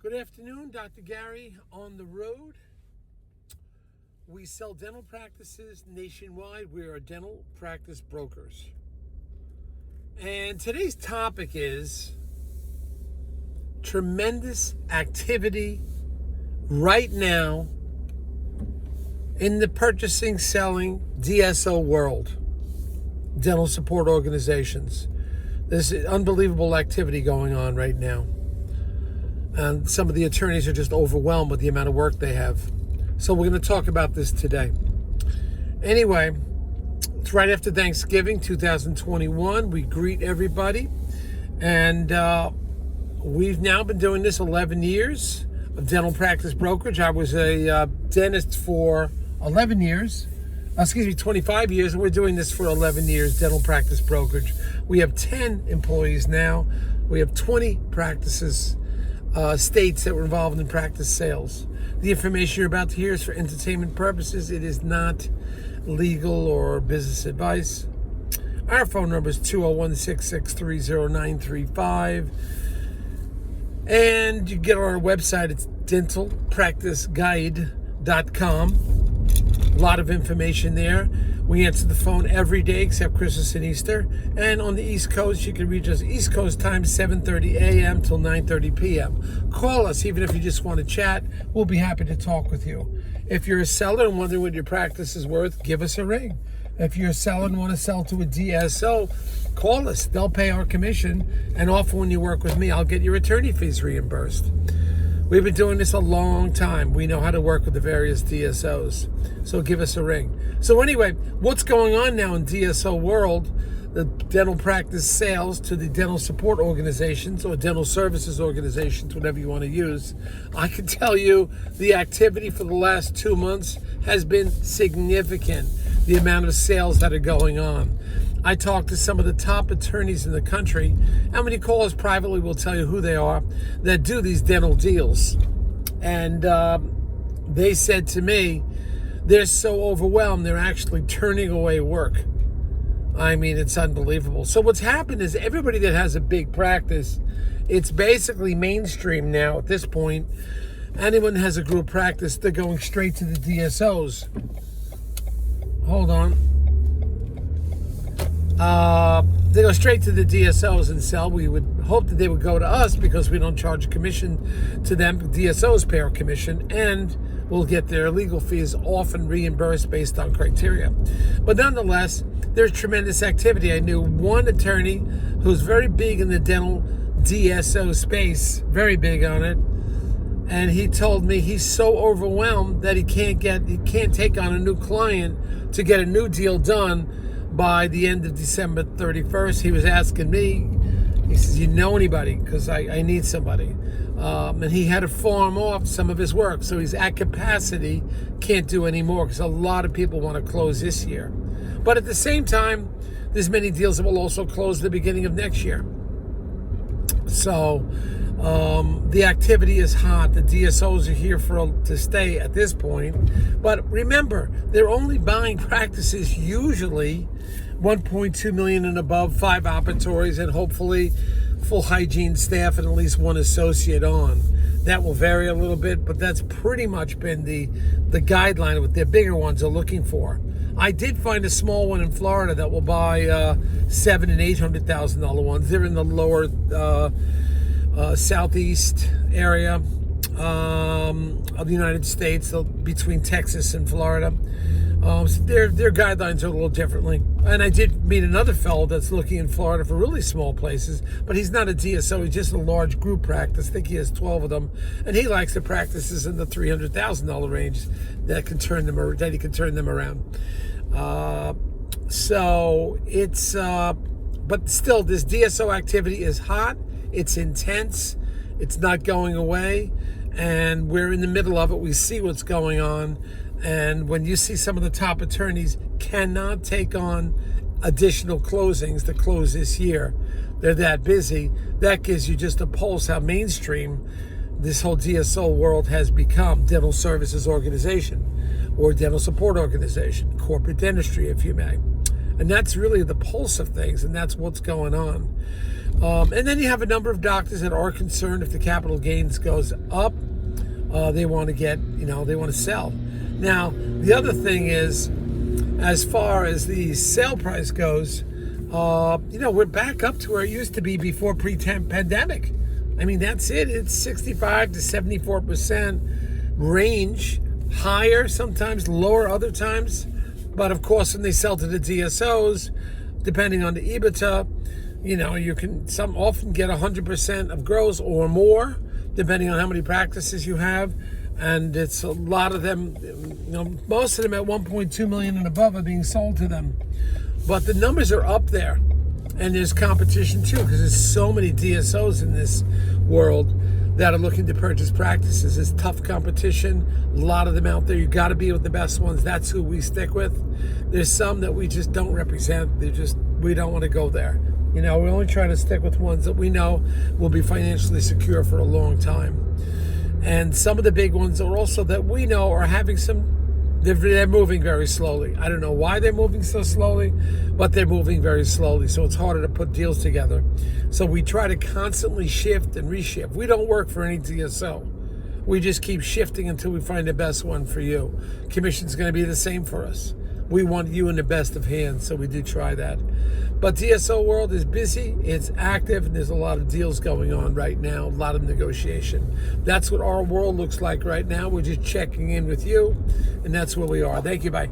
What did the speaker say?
Good afternoon, Dr. Gary on the road. We sell dental practices nationwide. We are dental practice brokers. And today's topic is tremendous activity right now in the purchasing, selling, DSO world, dental support organizations. There's unbelievable activity going on right now. And some of the attorneys are just overwhelmed with the amount of work they have. So we're going to talk about this today. Anyway, it's right after Thanksgiving 2021. We greet everybody. And we've now been doing this 11 years of dental practice brokerage. I was a dentist for 11 years. 25 years, and we're doing this for 11 years, dental practice brokerage. We have 10 employees now. We have 20 practices, states that were involved in practice sales. The information you're about to hear is for entertainment purposes. It is not legal or business advice. Our phone number is 201-663-0935. And you get on our website, it's dentalpracticeguide.com. A lot of information there. We answer the phone every day except Christmas and Easter. And on the East Coast, you can reach us East Coast time, 7:30 a.m. till 9:30 p.m. Call us, even if you just want to chat. We'll be happy to talk with you. If you're a seller and wondering what your practice is worth, give us a ring. If you're a seller and want to sell to a DSO, call us. They'll pay our commission. And often when you work with me, I'll get your attorney fees reimbursed. We've been doing this a long time. We know how to work with the various DSOs. So give us a ring. So anyway, what's going on now in DSO world, the dental practice sales to the dental support organizations or dental services organizations, whatever you want to use, I can tell you the activity for the last 2 months has been significant, the amount of sales that are going on. I talked to some of the top attorneys in the country. How many callers privately will tell you who they are that do these dental deals? And they said to me, they're so overwhelmed, they're actually turning away work. I mean, it's unbelievable. So what's happened is everybody that has a big practice, it's basically mainstream now at this point. Anyone that has a group practice, they're going straight to the DSOs. Hold on. They go straight to the DSOs and sell. We would hope that they would go to us because we don't charge a commission to them. DSOs pay our commission, and we'll get their legal fees often reimbursed based on criteria. But nonetheless, there's tremendous activity. I knew one attorney who's very big in the dental DSO space, very big on it, and he told me he's so overwhelmed that he can't take on a new client to get a new deal done by the end of December 31st. He was asking me, he says, you know anybody? Because I need somebody. And he had to farm off some of his work. So he's at capacity, can't do any more because a lot of people want to close this year. But at the same time, there's many deals that will also close at the beginning of next year. So the activity is hot. The DSOs are here to stay at this point. But remember, they're only buying practices usually 1.2 million and above, 5 operatories, and hopefully full hygiene staff and at least one associate on. That will vary a little bit, but that's pretty much been the guideline of what their bigger ones are looking for. I did find a small one in Florida that will buy $700,000 and $800,000 ones. They're in the lower southeast area of the United States, so between Texas and Florida. So their guidelines are a little differently. And I did meet another fellow that's looking in Florida for really small places, but he's not a DSO, he's just a large group practice. I think he has 12 of them, and he likes the practices in the $300,000 range that he can turn them around. So it's, but still, this DSO activity is hot, it's intense, it's not going away, and we're in the middle of it. We see what's going on. And when you see some of the top attorneys cannot take on additional closings to close this year, they're that busy, that gives you just a pulse how mainstream this whole DSO world has become. Dental services organization or dental support organization, corporate dentistry, if you may. And that's really the pulse of things, and that's what's going on. And then you have a number of doctors that are concerned if the capital gains goes up, they want to get, they want to sell. Now, the other thing is, as far as the sale price goes, we're back up to where it used to be before pre-pandemic. I mean, that's it. It's 65 to 74% range, higher sometimes, lower other times. But of course, when they sell to the DSOs, depending on the EBITDA, you can often get 100% of gross or more, depending on how many practices you have. And it's a lot of them, most of them at 1.2 million and above are being sold to them. But the numbers are up there, and there's competition too, because there's so many DSOs in this world that are looking to purchase practices. There's tough competition, a lot of them out there. You got to be with the best ones. That's who we stick with. There's some that we just don't represent. We don't want to go there. We're only trying to stick with ones that we know will be financially secure for a long time. And some of the big ones are also that we know are having they're moving very slowly. I don't know why they're moving so slowly, but they're moving very slowly. So it's harder to put deals together. So we try to constantly shift and reshift. We don't work for any DSO. We just keep shifting until we find the best one for you. Commission's going to be the same for us. We want you in the best of hands, so we do try that. But DSO world is busy, it's active, and there's a lot of deals going on right now, a lot of negotiation. That's what our world looks like right now. We're just checking in with you, and that's where we are. Thank you, bye.